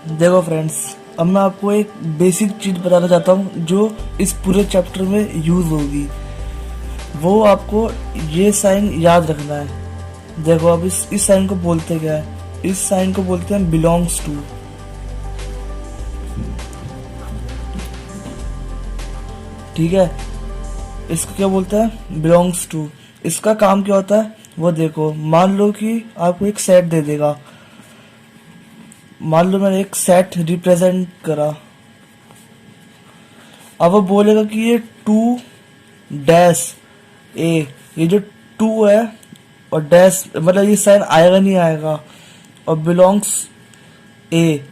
देखो फ्रेंड्स, अब मैं आपको एक बेसिक चीज बताना चाहता हूँ जो इस पूरे चैप्टर में यूज होगी। वो आपको ये साइन याद रखना है। देखो, अब इस साइन को बोलते क्या है? इस साइन को बोलते हैं बिलोंग्स टू। ठीक है, इसको क्या बोलते हैं? Belongs to. इसका काम क्या होता है वो देखो। मान लो कि आपको एक सेट दे देगा। मान लो मैंने एक सेट रिप्रेजेंट करा। अब वो बोलेगा कि ये टू डैश ए, ये जो टू है और डैश मतलब ये साइन आएगा नहीं आएगा, और बिलोंग्स ए,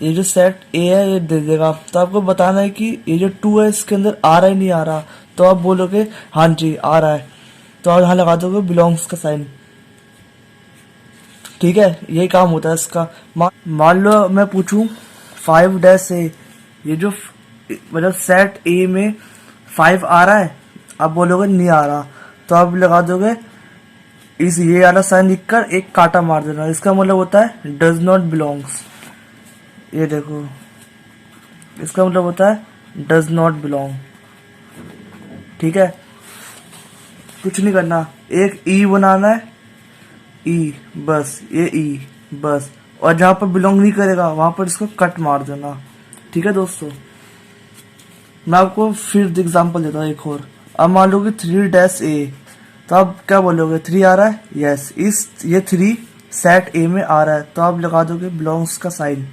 ये जो सेट ए है ये दे देगा। तो आपको बताना है कि ये जो टू है इसके अंदर आ रहा है नहीं आ रहा। तो आप बोलोगे हाँ जी आ रहा है, तो आप यहाँ लगा दोगे बिलोंग्स का साइन। ठीक है, यही काम होता है इसका। मान लो मैं पूछूं 5-ए, ये जो मतलब सेट ए में 5 आ रहा है, आप बोलोगे नहीं आ रहा, तो आप लगा दोगे इस ये वाला साइन लिखकर एक काटा मार देना। इसका मतलब होता है डज नॉट बिलोंग्स। ये देखो, इसका मतलब होता है डज नॉट बिलोंग। ठीक है, कुछ नहीं करना, एक ई बनाना है, ई बस, ये ई बस, और जहां पर बिलोंग नहीं करेगा वहां पर इसको कट मार देना। ठीक है दोस्तों, मैं आपको फिर एग्जांपल देता हूँ एक और। अब मान लो कि 3-ए, तो आप क्या बोलोगे? 3 आ रहा है, यस, ये 3 सेट ए में आ रहा है, तो आप लगा दोगे बिलोंग्स का साइन।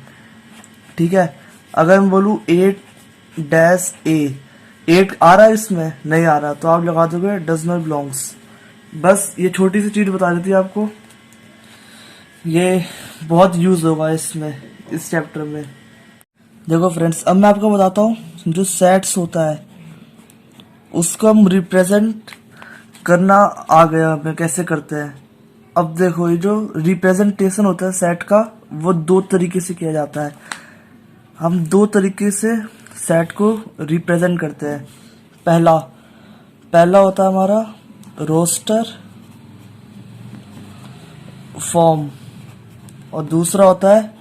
ठीक है, अगर मैं बोलूँ 8-ए, 8 आ रहा है इसमें, नहीं आ रहा, तो आप लगा दोगे डज नॉट बिलोंग्स। बस ये छोटी सी चीज बता देती है आपको, ये बहुत यूज होगा इसमें, इस चैप्टर में। देखो फ्रेंड्स, अब मैं आपको बताता हूँ जो सेट्स होता है उसको हम रिप्रेजेंट करना आ गया हमें, कैसे करते हैं। अब देखो, ये जो रिप्रेजेंटेशन होता है सेट का, वो 2 तरीके से किया जाता है। हम 2 तरीके से सेट को रिप्रेजेंट करते हैं। पहला होता है हमारा रोस्टर फॉर्म, और दूसरा होता है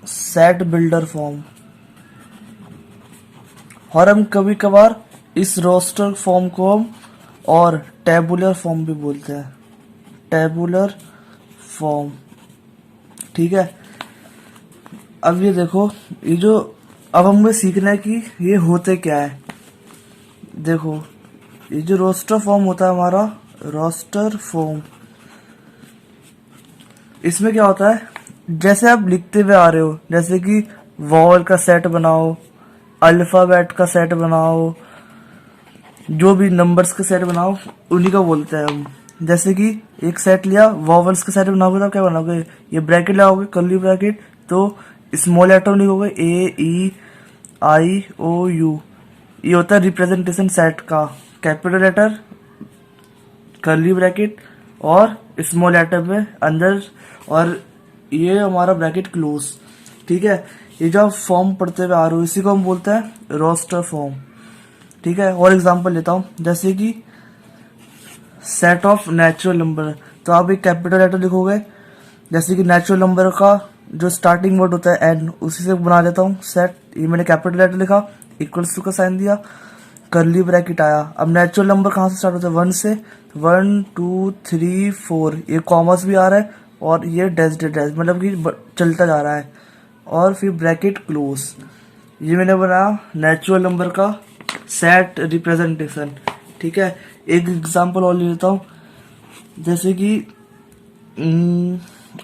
सेट बिल्डर फॉर्म। और हम कभी कभार इस रोस्टर फॉर्म को हम और टेबुलर फॉर्म भी बोलते हैं, टेबुलर फॉर्म। ठीक है, अब ये देखो, ये जो अब हमें सीखना है कि ये होते क्या है। देखो, ये जो रोस्टर फॉर्म होता है हमारा, रोस्टर फॉर्म, इसमें क्या होता है, जैसे आप लिखते हुए आ रहे हो, जैसे कि वॉल का सेट बनाओ, अल्फाबेट का सेट बनाओ, जो भी नंबर्स का सेट बनाओ, उन्हीं का बोलते हैं हम। जैसे कि एक सेट लिया, वॉवल्स का सेट बनाओगे तो क्या बनाओगे? ये ब्रैकेट लगाओगे, कर्ली ब्रैकेट, तो स्मॉल लेटर लिखोगे AEIOU। ये होता है रिप्रेजेंटेशन सेट का। कैपिटल लेटर, कर्ली ब्रैकेट और स्मॉल लेटर में अंदर, और ये हमारा ब्रैकेट क्लोज। ठीक है, ये जो आप फॉर्म पढ़ते हुए आ रहे हो इसी को हम बोलते हैं रोस्टर फॉर्म। ठीक है, और एग्जांपल लेता हूँ, जैसे कि सेट ऑफ नेचुरल नंबर, तो आप एक कैपिटल लेटर लिखोगे, जैसे कि नेचुरल नंबर का जो स्टार्टिंग वर्ड होता है एन, उसी से बना लेता हूँ सेट। ये मैंने कैपिटल लेटर लिखा, इक्वल्स टू का साइन दिया, कर्ली ब्रैकेट आया। अब नेचुरल नंबर कहाँ से स्टार्ट होता है? 1 से। 1 2 3 4, ये कॉमर्स भी आ रहा है, और ये डैश डैश मतलब कि चलता जा रहा है, और फिर ब्रैकेट क्लोज। ये मैंने बनाया नेचुरल नंबर का सेट रिप्रेजेंटेशन। ठीक है, एक एग्जांपल और ले लेता हूँ, जैसे कि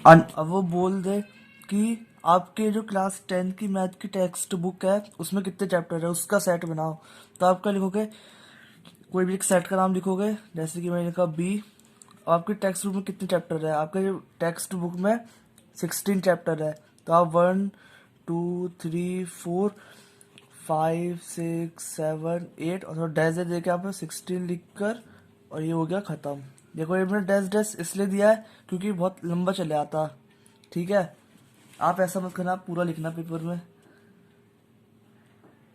अब वो बोल दे कि आपके जो क्लास 10 की मैथ की टेक्स्ट बुक है उसमें कितने चैप्टर है, उसका सेट बनाओ। तो आप क्या लिखोगे? कोई भी एक सेट का नाम लिखोगे, जैसे कि मैंने लिखा बी। आपके टेक्स्ट बुक में कितने चैप्टर है? आपके जो टेक्स्ट बुक में 16 चैप्टर है, तो आप 1 2 3 4 5 6 7 8 और डैश देके आप 16 लिखकर, और ये हो गया खत्म। देखो, ये मैंने डैश डैश इसलिए दिया है क्योंकि बहुत लंबा चले आता। ठीक है, आप ऐसा मत करना, आप पूरा लिखना पेपर में,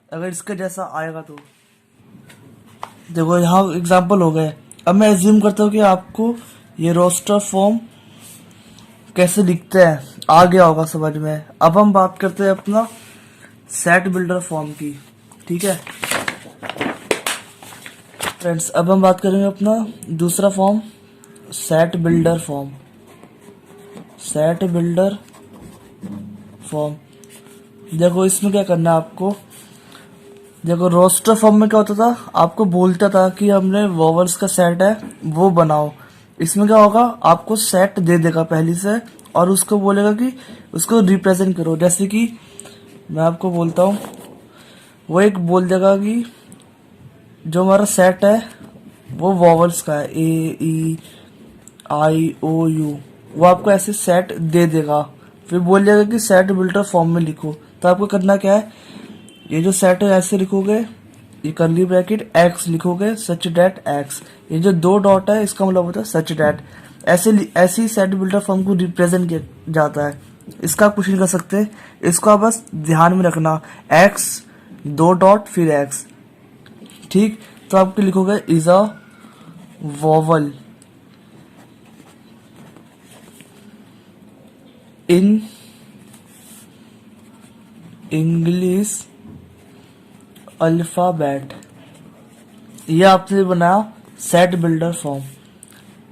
अगर इसका जैसा आएगा तो। देखो, यहाँ एग्जाम्पल हो गए। अब मैं एज्यूम करता हूँ कि आपको ये रोस्टर फॉर्म कैसे लिखते हैं आ गया होगा समझ में। अब हम बात करते हैं अपना सेट बिल्डर फॉर्म की। ठीक है फ्रेंड्स, अब हम बात करेंगे अपना दूसरा form, set builder form. Set builder form, देखो इसमें क्या करना है आपको। देखो रोस्टर फॉर्म में क्या होता था, आपको बोलता था कि हमने वॉवल्स का सेट है वो बनाओ। इसमें क्या होगा, आपको सेट दे देगा पहले से और उसको बोलेगा कि उसको रिप्रेजेंट करो। जैसे कि मैं आपको बोलता हूँ, वो एक बोल देगा कि जो हमारा सेट है वो वॉवल्स का है, ए ई आई ओ यू, वो आपको ऐसे सेट दे देगा। फिर बोल देगा कि सेट बिल्डर फॉर्म में लिखो। तो आपको करना क्या है, ये जो सेट है ऐसे लिखोगे, ये करली ब्रैकेट एक्स लिखोगे, सच डैट एक्स, ये जो दो डॉट है इसका मतलब होता है सच डैट। ऐसे ही सेट बिल्डर फॉर्म को रिप्रेजेंट किया जाता है। इसका आप कुछ नहीं कर सकते, इसको आप बस ध्यान में रखना, एक्स दो डॉट फिर एक्स। ठीक, तो आपको लिखोगे is a vowel in English alphabet. ये आपने बनाया सेट बिल्डर फॉर्म।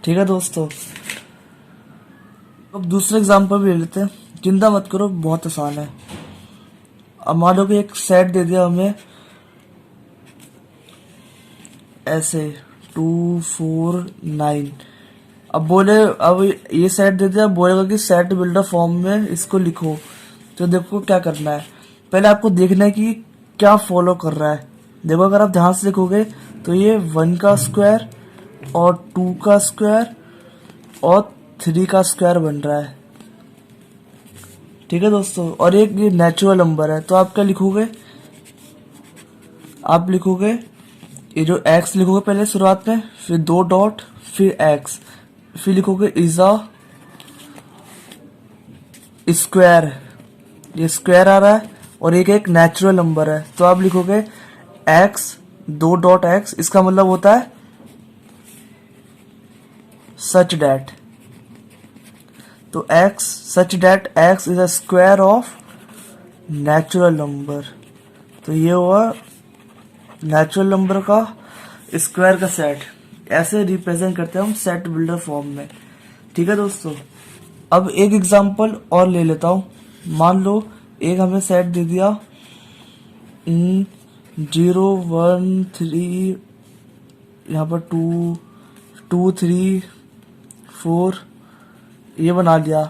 ठीक है दोस्तों, अब दूसरा एग्जांपल भी ले लेते हैं। चिंता मत करो, बहुत आसान है। अब मान लो कि एक सेट दे दिया हमें ऐसे 2 4 9। अब बोले, अब ये सेट दे दिया, बोलेगा कि सेट बिल्डर फॉर्म में इसको लिखो। तो देखो क्या करना है, पहले आपको देखना है कि क्या फॉलो कर रहा है। देखो अगर आप ध्यान से देखोगे तो ये 1 का स्क्वायर और 2 का स्क्वायर और 3 का स्क्वायर बन रहा है। ठीक है दोस्तों, और एक ये नेचुरल नंबर है। तो आप क्या लिखोगे, आप लिखोगे ये जो x लिखोगे पहले शुरुआत में, फिर दो डॉट फिर x, फिर लिखोगे इज अ स्क्वायर, ये स्क्वायर आ रहा है और एक नेचुरल नंबर है। तो आप लिखोगे x दो डॉट x, इसका मतलब होता है सच डैट। तो x such that x is a square of natural number. तो ये हुआ नेचुरल नंबर का स्क्वायर का सेट। ऐसे रिप्रेजेंट करते हैं हम सेट बिल्डर फॉर्म में। ठीक है दोस्तों, अब एक एग्जांपल और ले लेता हूं। मान लो एक हमें सेट दे दिया 0 1 3, यहाँ पर 2 2 3 4 ये बना लिया।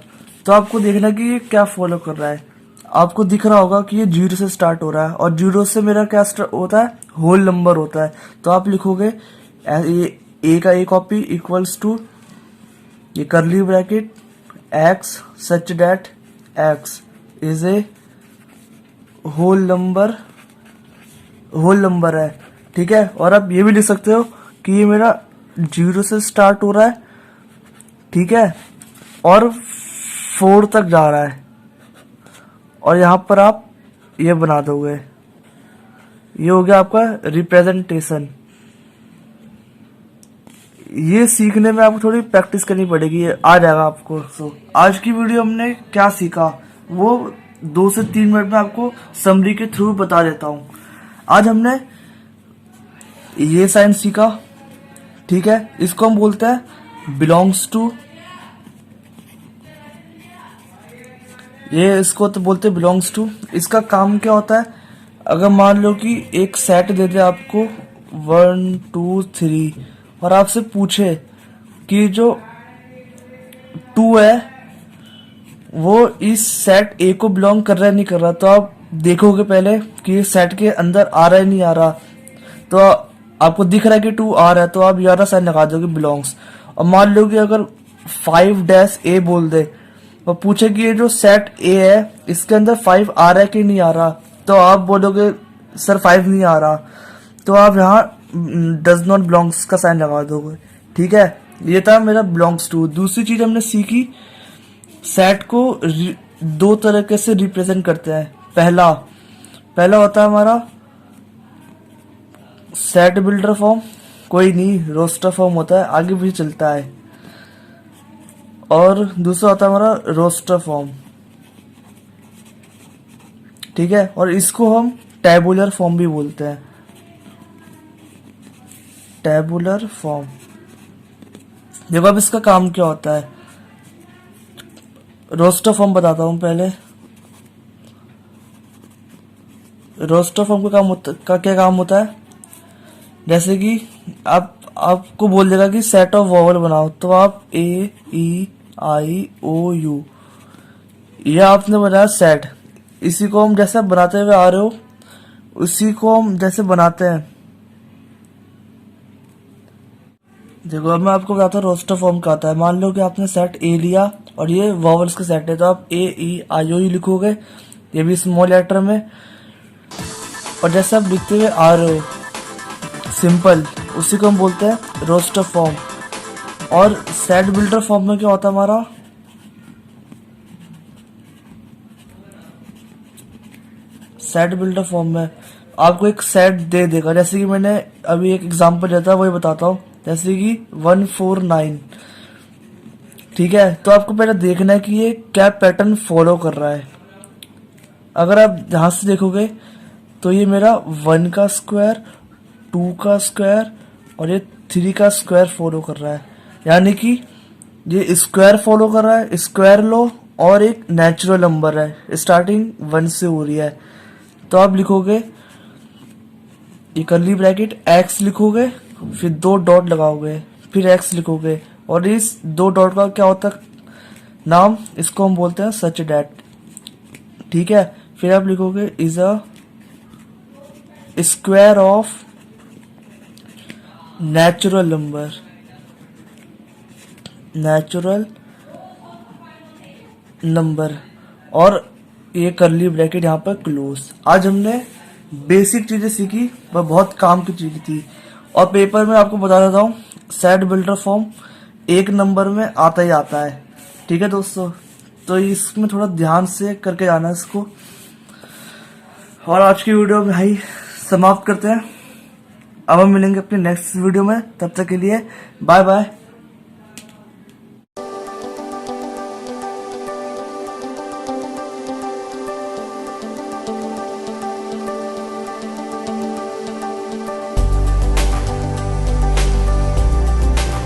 तो आपको देखना कि ये क्या फॉलो कर रहा है। आपको दिख रहा होगा कि ये 0 से स्टार्ट हो रहा है और 0 से मेरा क्या होता है, होल नंबर होता है। तो आप लिखोगे ये ए का ए कॉपी इक्वल्स टू ये curly bracket X such that X is a whole number है। ठीक है, और आप ये भी लिख सकते हो कि ये मेरा 0 से स्टार्ट हो रहा है, ठीक है, और 4 तक जा रहा है। और यहां पर आप ये बना दोगे, ये हो गया आपका रिप्रेजेंटेशन। ये सीखने में आपको थोड़ी प्रैक्टिस करनी पड़ेगी, ये आ जाएगा आपको। सो आज की वीडियो हमने क्या सीखा वो 2 से 3 मिनट में आपको समरी के थ्रू बता देता हूं। आज हमने ये साइन सीखा, ठीक है, इसको हम बोलते हैं बिलोंग्स टू। ये इसको तो बोलते हैं बिलोंग्स टू। इसका काम क्या होता है, अगर मान लो कि एक सेट दे दे आपको 1 2 3 और आपसे पूछे कि जो 2 है वो इस सेट ए को बिलोंग कर रहा है नहीं कर रहा, तो आप देखोगे पहले कि सेट के अंदर आ रहा है नहीं आ रहा। तो आपको दिख रहा है कि 2 आ रहा है तो आप यारा साइन लगा दोगे बिलोंग्स। और मान लो कि अगर 5-A बोल दे और पूछे कि ये जो सेट ए है इसके अंदर 5 आ रहा है कि नहीं आ रहा, तो आप बोलोगे सर 5 नहीं आ रहा, तो आप यहाँ डज नॉट बिलोंग्स का साइन लगा दोगे। ठीक है, ये था मेरा बिलोंग्स टू। दूसरी चीज हमने सीखी, सेट को 2 तरीके से रिप्रेजेंट करते हैं। पहला होता है हमारा सेट बिल्डर फॉर्म, कोई नहीं रोस्टर फॉर्म होता है, आगे भी चलता है। और दूसरा होता है हमारा रोस्टर फॉर्म। ठीक है, और इसको हम टैबुलर फॉर्म भी बोलते हैं, टैबुलर फॉर्म। देखो अब इसका काम क्या होता है, रोस्टर फॉर्म बताता हूं पहले। रोस्टर फॉर्म का क्या काम होता है, जैसे कि आपको बोल देगा कि सेट ऑफ वॉवल बनाओ, तो आप ए ई आई ओ यू, यह आपने बनाया सेट। इसी को हम जैसे बनाते हुए आ रहे हो उसी को हम जैसे बनाते हैं। देखो अब मैं आपको बताता हूँ रोस्टर फॉर्म क्या आता है। मान लो कि आपने सेट ए लिया और ये वॉवल्स का सेट है, तो आप ए ई आई ओ यू लिखोगे, ये भी स्मॉल लेटर में। और जैसे आप लिखते हुए आ रहे हो सिंपल, उसी को हम बोलते हैं रोस्टर फॉर्म। और सेट बिल्डर फॉर्म में क्या होता है हमारा, सेट बिल्डर फॉर्म में आपको एक सेट दे देगा, जैसे कि मैंने अभी एक एग्जांपल दिया था वही बताता हूँ, जैसे कि 149। ठीक है, तो आपको पहले देखना है कि ये क्या पैटर्न फॉलो कर रहा है। अगर आप ध्यान से देखोगे तो ये मेरा 1 का स्क्वायर, 2 का स्क्वायर और ये 3 का स्क्वायर फॉलो कर रहा है, यानी कि ये स्क्वायर फॉलो कर रहा है, स्क्वायर लो, और एक नेचुरल नंबर है, स्टार्टिंग 1 से हो रही है। तो आप लिखोगे ये कर्ली ब्रैकेट x लिखोगे, फिर 2 डॉट लगाओगे, फिर x लिखोगे, और इस 2 डॉट का क्या होता है नाम, इसको हम बोलते हैं सच डैट। ठीक है, फिर आप लिखोगे is a square of natural number, natural number, और ये करली ब्रैकेट यहाँ पर क्लोज। आज हमने बेसिक चीजें सीखी, वह बहुत काम की चीज थी। और पेपर में आपको बता देता हूँ, सेट बिल्डर फॉर्म 1 नंबर में आता ही आता है। ठीक है दोस्तों, तो इसमें थोड़ा ध्यान से करके जाना है इसको। और आज की वीडियो में भाई समाप्त करते हैं। अब हम मिलेंगे अपने नेक्स्ट वीडियो में, तब तक के लिए बाय बाय।